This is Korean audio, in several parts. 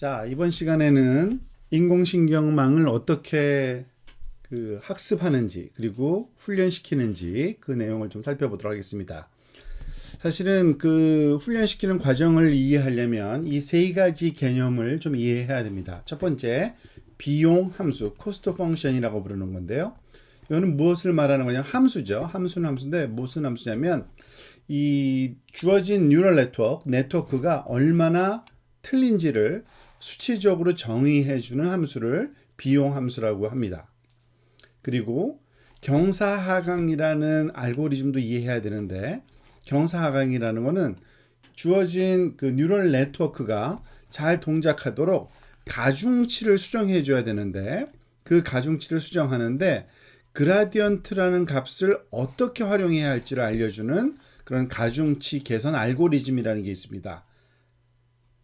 자, 이번 시간에는 인공신경망을 어떻게 학습하는지 그리고 훈련시키는지 그 내용을 좀 살펴보도록 하겠습니다. 사실은 그 훈련시키는 과정을 이해하려면 이 세 가지 개념을 좀 이해해야 됩니다. 첫 번째, 비용 함수, cost function이라고 부르는 건데요. 이거는 무엇을 말하는 거냐? 함수죠. 함수는 함수인데 무슨 함수냐면 이 주어진 뉴럴 네트워크가 얼마나 틀린지를 수치적으로 정의해주는 함수를 비용 함수라고 합니다. 그리고 경사하강이라는 알고리즘도 이해해야 되는데, 경사하강이라는 거는 주어진 그 뉴럴 네트워크가 잘 동작하도록 가중치를 수정해 줘야 되는데, 그 가중치를 수정하는데 그라디언트라는 값을 어떻게 활용해야 할지를 알려주는 그런 가중치 개선 알고리즘이라는 게 있습니다.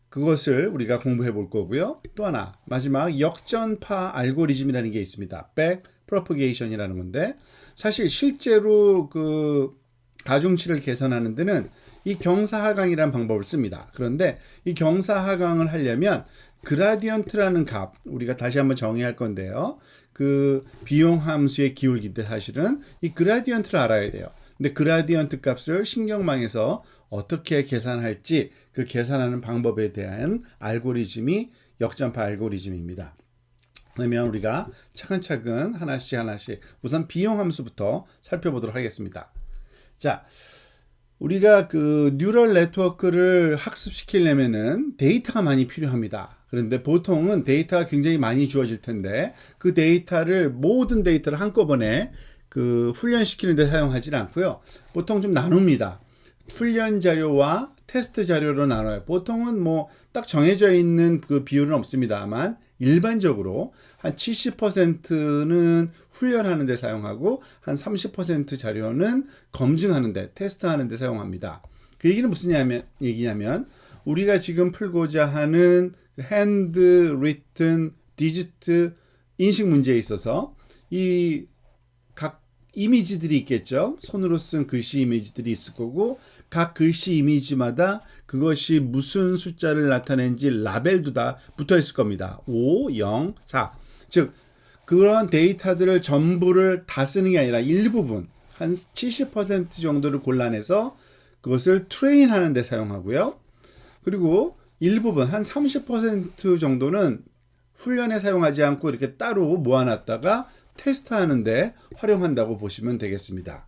그것을 우리가 공부해 볼 거고요. 또 하나, 마지막 역전파 알고리즘이라는 게 있습니다. back propagation이라는 건데, 사실 실제로 그 가중치를 계산하는 데는 이 경사하강이라는 방법을 씁니다. 그런데 이 경사하강을 하려면 그라디언트라는 값, 우리가 다시 한번 정의할 건데요. 그 비용 함수의 기울기인데 사실은 이 그라디언트를 알아야 돼요. 근데 그라디언트 값을 신경망에서 어떻게 계산할지 그 계산하는 방법에 대한 알고리즘이 역전파 알고리즘입니다. 그러면 우리가 차근차근 하나씩 우선 비용 함수부터 살펴보도록 하겠습니다. 자, 우리가 그 뉴럴 네트워크를 학습시키려면은 데이터가 많이 필요합니다. 그런데 보통은 데이터가 굉장히 많이 주어질 텐데 그 데이터를 모든 데이터를 한꺼번에 그 훈련시키는 데 사용하지 않고요. 보통 좀 나눕니다. 훈련 자료와 테스트 자료로 나눠요. 보통은 뭐 딱 정해져 있는 그 비율은 없습니다만 일반적으로 한 70%는 훈련하는 데 사용하고 한 30% 자료는 검증하는 데, 테스트하는 데 사용합니다. 그 얘기는 무슨 얘기냐면 우리가 지금 풀고자 하는 핸드 리튼 디지트 인식 문제에 있어서 이 각 이미지들이 있겠죠. 손으로 쓴 글씨 이미지들이 있을 거고 각 글씨 이미지마다 그것이 무슨 숫자를 나타내는지 라벨도 다 붙어 있을 겁니다. 5, 0, 4. 즉 그런 데이터들을 전부를 다 쓰는 게 아니라 일부분 한 70% 정도를 골라내서 그것을 트레인하는 데 사용하고요. 그리고 일부분 한 30% 정도는 훈련에 사용하지 않고 이렇게 따로 모아놨다가 테스트하는데 활용한다고 보시면 되겠습니다.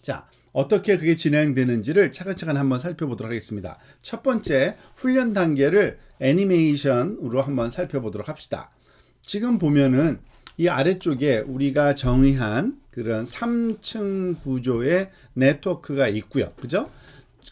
자, 어떻게 그게 진행되는지를 차근차근 한번 살펴보도록 하겠습니다. 첫 번째 훈련 단계를 애니메이션으로 한번 살펴보도록 합시다. 지금 보면은 이 아래쪽에 우리가 정의한 그런 3층 구조의 네트워크가 있고요. 그죠?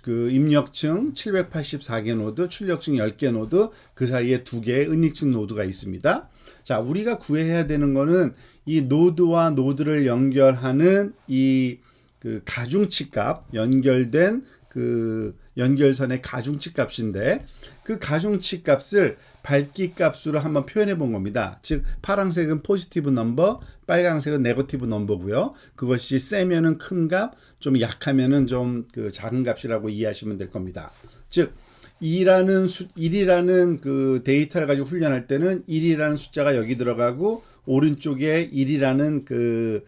그 입력층 784개 노드, 출력층 10개 노드, 그 사이에 2개의 은닉층 노드가 있습니다. 자, 우리가 구해야 되는 거는 이 노드와 노드를 연결하는 이 그 가중치 값, 연결된 그 연결선의 가중치 값인데 그 가중치 값을 밝기 값으로 한번 표현해 본 겁니다. 즉 파란색은 포지티브 넘버, 빨간색은 네거티브 넘버고요. 그것이 세면은 큰 값, 좀 약하면은 좀 그 작은 값이라고 이해하시면 될 겁니다. 즉 1이라는 그 데이터를 가지고 훈련할 때는 1이라는 숫자가 여기 들어가고 오른쪽에 1이라는 그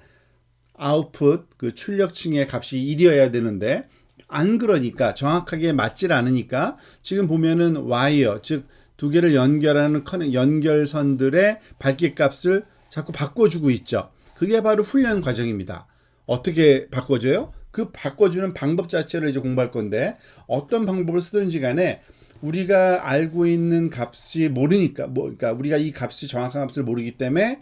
아웃풋 그 출력층의 값이 1이어야 되는데 안 그러니까 정확하게 맞질 않으니까 지금 보면은 와이어 즉 두 개를 연결하는 연결선들의 밝기 값을 자꾸 바꿔주고 있죠. 그게 바로 훈련 과정입니다. 어떻게 바꿔줘요? 그 바꿔주는 방법 자체를 이제 공부할 건데 어떤 방법을 쓰든지 간에 우리가 알고 있는 값이 모르니까 그러니까 우리가 이 값이 정확한 값을 모르기 때문에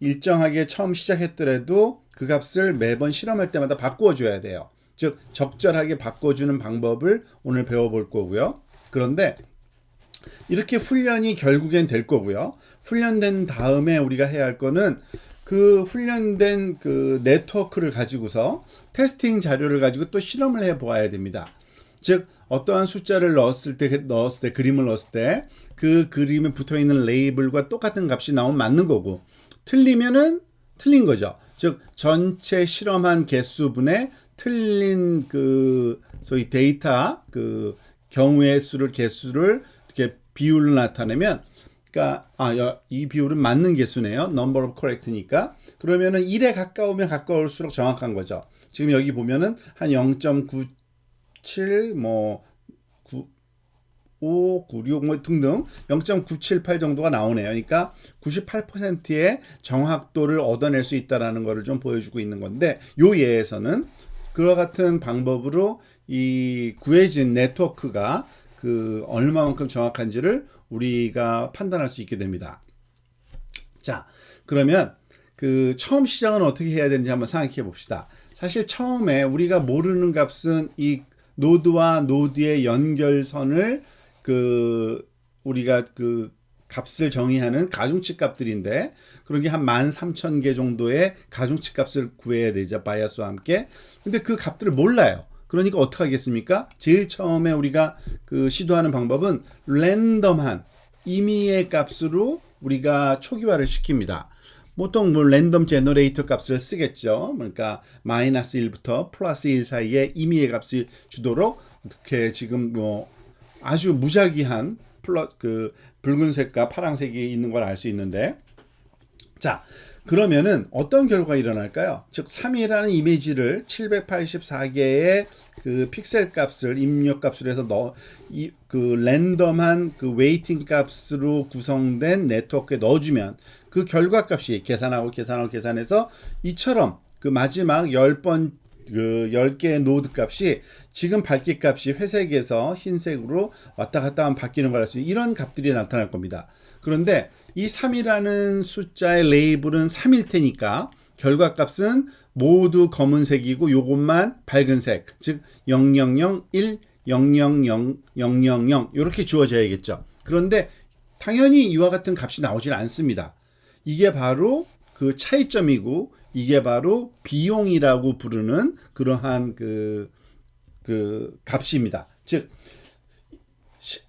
일정하게 처음 시작했더라도 그 값을 매번 실험할 때마다 바꿔줘야 돼요. 즉 적절하게 바꿔주는 방법을 오늘 배워볼 거고요. 그런데 이렇게 훈련이 결국엔 될 거고요. 훈련된 다음에 우리가 해야 할 거는 그 훈련된 그 네트워크를 가지고서 테스팅 자료를 가지고 또 실험을 해 보아야 됩니다. 즉 어떠한 숫자를 넣었을 때 그림을 넣었을 때 그 그림에 붙어 있는 레이블과 똑같은 값이 나오면 맞는 거고 틀리면은 틀린 거죠. 즉 전체 실험한 개수분의 틀린 그 소위 데이터 그 경우의 수를 개수를 이렇게 비율을 나타내면, 그러니까 이 비율은 맞는 개수네요. number of correct니까. 그러면은 1에 가까우면 가까울수록 정확한 거죠. 지금 여기 보면은 한 0.97 뭐 5, 96 뭐 등등 0.978 정도가 나오네요. 그러니까 98%의 정확도를 얻어낼 수 있다라는 것을 좀 보여주고 있는 건데, 요 예에서는 그와 같은 방법으로 이 구해진 네트워크가 그 얼마만큼 정확한지를 우리가 판단할 수 있게 됩니다. 자, 그러면 그 처음 시작은 어떻게 해야 되는지 한번 생각해 봅시다. 사실 처음에 우리가 모르는 값은 이 노드와 노드의 연결선을 우리가 그 값을 정의하는 가중치 값들인데, 그런 게 한 13,000개 정도의 가중치 값을 구해야 되죠. 바이어스와 함께. 근데 그 값들을 몰라요. 그러니까 어떻게 하겠습니까? 제일 처음에 우리가 그 시도하는 방법은 랜덤한 임의의 값으로 우리가 초기화를 시킵니다. 보통 뭐 랜덤 제너레이터 값을 쓰겠죠. 그러니까 마이너스 1부터 플러스 1 사이에 임의의 값을 주도록 이렇게 지금 뭐 아주 무작위한 그 붉은색과 파란색이 있는 걸 알 수 있는데, 자, 그러면은 어떤 결과가 일어날까요? 즉 3이라는 이미지를 784개의 그 픽셀 값을 입력 값으로 해서 그 랜덤한 그 웨이팅 값으로 구성된 네트워크에 넣어주면 그 결과 값이 계산해서 이처럼 그 마지막 10개의 노드 값이 지금 밝기 값이 회색에서 흰색으로 왔다 갔다 하면 바뀌는 걸 알 수 있는 이런 값들이 나타날 겁니다. 그런데 이 3이라는 숫자의 레이블은 3일 테니까 결과 값은 모두 검은색이고 요것만 밝은색, 즉 000, 1, 000, 000 이렇게 주어져야겠죠. 그런데 당연히 이와 같은 값이 나오질 않습니다. 이게 바로 그 차이점이고, 이게 바로 비용이라고 부르는 그러한 그 값입니다. 즉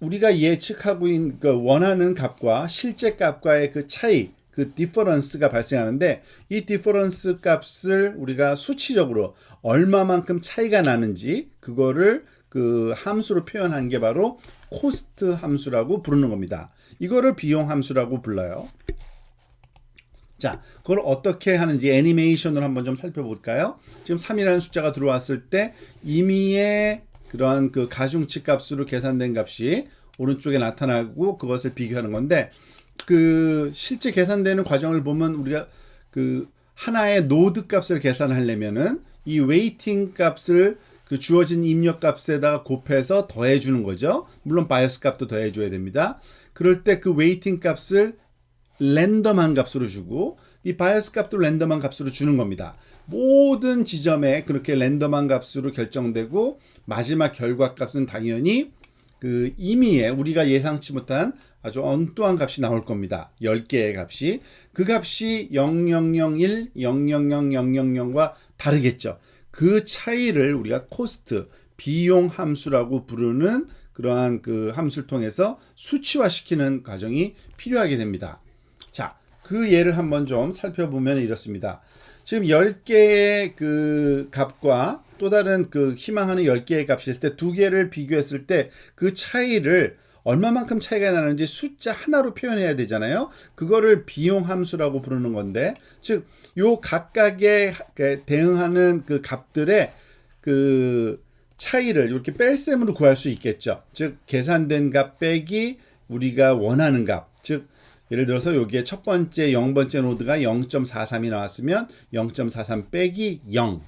우리가 예측하고 있는 원하는 값과 실제 값과의 그 차이, 그 디퍼런스가 발생하는데, 이 디퍼런스 값을 우리가 수치적으로 얼마만큼 차이가 나는지 그거를 그 함수로 표현한 게 바로 코스트 함수라고 부르는 겁니다. 이거를 비용 함수라고 불러요. 자, 그걸 어떻게 하는지 애니메이션으로 한번 좀 살펴볼까요? 지금 3이라는 숫자가 들어왔을 때 임의의 그러한 그 가중치 값으로 계산된 값이 오른쪽에 나타나고 그것을 비교하는 건데, 그 실제 계산되는 과정을 보면 우리가 그 하나의 노드 값을 계산하려면은 이 웨이팅 값을 그 주어진 입력 값에다가 곱해서 더해 주는 거죠. 물론 바이어스 값도 더해 줘야 됩니다. 그럴 때 그 웨이팅 값을 랜덤한 값으로 주고 이 바이어스 값도 랜덤한 값으로 주는 겁니다. 모든 지점에 그렇게 랜덤한 값으로 결정되고, 마지막 결과 값은 당연히 그 임의의 우리가 예상치 못한 아주 엉뚱한 값이 나올 겁니다. 10개의 값이. 그 값이 0001, 000000과 다르겠죠. 그 차이를 우리가 코스트, 비용 함수라고 부르는 그러한 그 함수를 통해서 수치화시키는 과정이 필요하게 됩니다. 자, 그 예를 한번 좀 살펴보면 이렇습니다. 지금 10개의 그 값과 또 다른 그 희망하는 10개의 값이 있을 때 두 개를 비교했을 때 그 차이를 얼마만큼 차이가 나는지 숫자 하나로 표현해야 되잖아요. 그거를 비용 함수라고 부르는 건데, 즉 요 각각의 대응하는 그 값들의 그 차이를 이렇게 뺄셈으로 구할 수 있겠죠. 즉 계산된 값 빼기 우리가 원하는 값, 즉 예를 들어서 여기에 첫 번째 0번째 노드가 0.43이 나왔으면 0.43 빼기 0,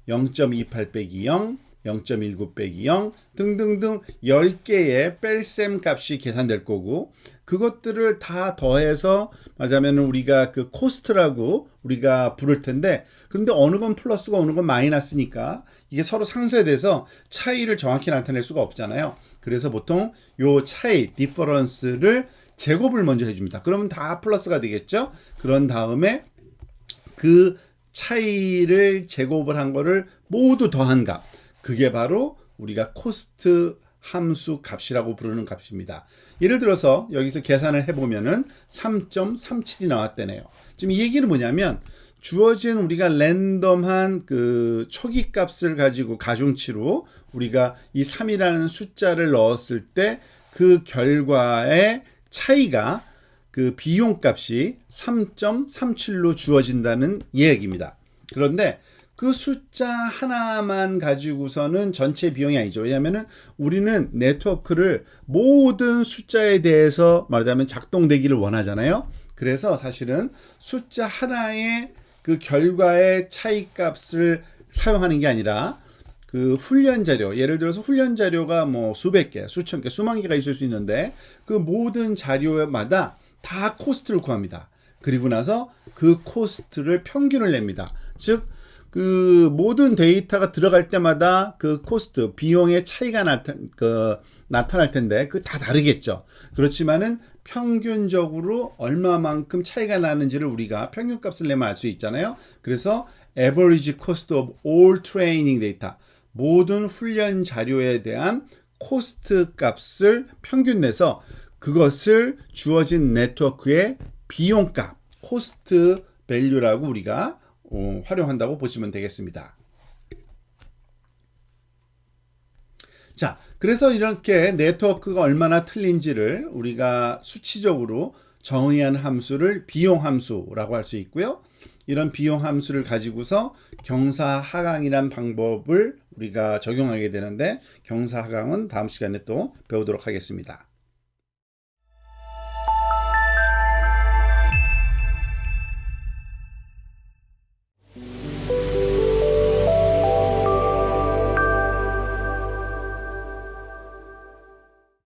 0.28 빼기 0, 0.19 빼기 0 등등등 10개의 뺄셈 값이 계산될 거고, 그것들을 다 더해서 말하자면 우리가 그 코스트라고 우리가 부를 텐데, 근데 어느 건 플러스고 어느 건 마이너스니까 이게 서로 상쇄돼서 차이를 정확히 나타낼 수가 없잖아요. 그래서 보통 요 차이, 디퍼런스를 제곱을 먼저 해줍니다. 그러면 다 플러스가 되겠죠. 그런 다음에 그 차이를 제곱을 한 거를 모두 더한 값, 그게 바로 우리가 코스트 함수 값이라고 부르는 값입니다. 예를 들어서 여기서 계산을 해보면은 3.37이 나왔다네요. 지금 이 얘기는 뭐냐면, 주어진 우리가 랜덤한 그 초기 값을 가지고 가중치로 우리가 이 3이라는 숫자를 넣었을 때 그 결과의 차이가 그 비용값이 3.37로 주어진다는 얘기입니다. 그런데 그 숫자 하나만 가지고서는 전체 비용이 아니죠. 왜냐하면 우리는 네트워크를 모든 숫자에 대해서 말하자면 작동되기를 원하잖아요. 그래서 사실은 숫자 하나의 그 결과의 차이값을 사용하는 게 아니라 그 훈련 자료, 예를 들어서 훈련 자료가 뭐 수백 개, 수천 개, 수만 개가 있을 수 있는데 그 모든 자료마다 다 코스트를 구합니다. 그리고 나서 그 코스트를 평균을 냅니다. 즉, 그 모든 데이터가 들어갈 때마다 그 코스트, 비용의 차이가 나타날 텐데 그 다 다르겠죠. 그렇지만은 평균적으로 얼마만큼 차이가 나는지를 우리가 평균값을 내면 알 수 있잖아요. 그래서 average cost of all training data, 모든 훈련 자료에 대한 코스트 값을 평균 내서 그것을 주어진 네트워크의 비용값, 코스트 밸류라고 우리가 활용한다고 보시면 되겠습니다. 자, 그래서 이렇게 네트워크가 얼마나 틀린지를 우리가 수치적으로 정의한 함수를 비용 함수라고 할 수 있고요. 이런 비용 함수를 가지고서 경사하강이란 방법을 우리가 적용하게 되는데 경사하강은 다음 시간에 또 배우도록 하겠습니다.